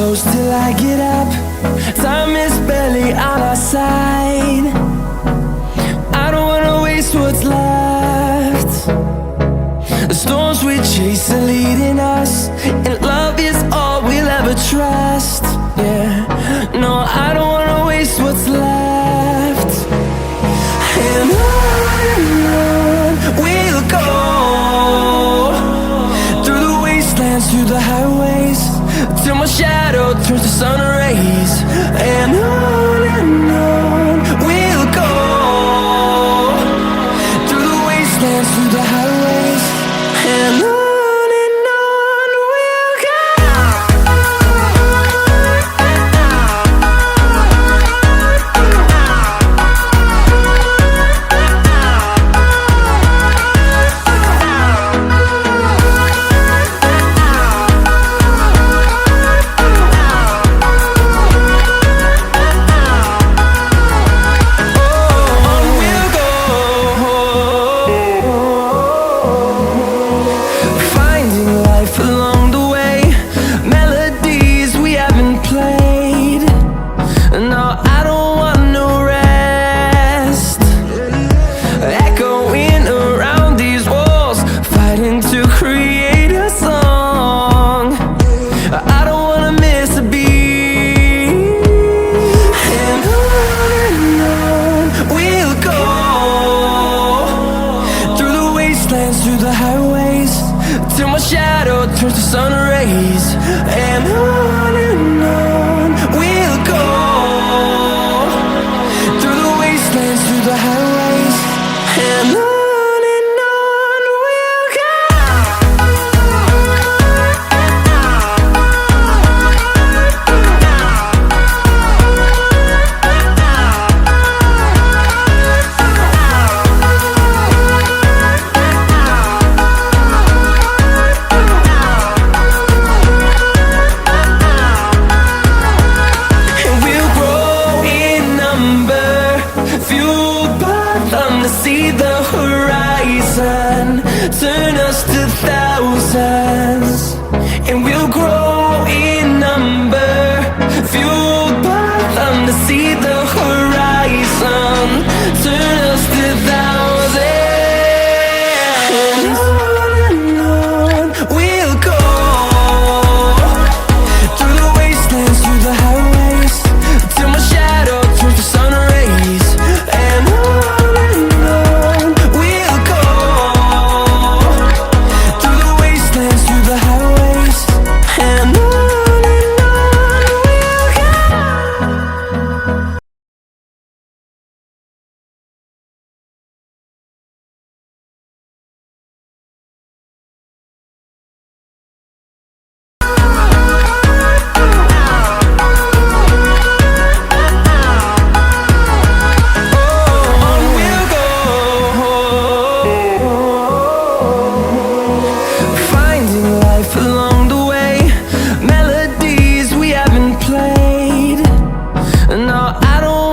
close till I get up. Time is barely on our side. I don't wanna waste what's left. The storms we chase are leading us, and love is all we'll ever trust. Yeah, no, I don't wanna waste what's left. And on we'll go, through the wastelands, through the highways, till my shadow turns to sun rays. And on we'll go, through the wastelands, through the highways, and on we'll go. Through the highways, till my shadow turns to sun rays. And on we'll go, through the wastelands, through the highways, and on we'll go. See the horizon, turn us to thousands, and we'll grow in number, fueled by them to see the horizon, turn us to thousands. And on we'll go, through the wastelands, through the highways, till my shadow turns to sun rays. And I don't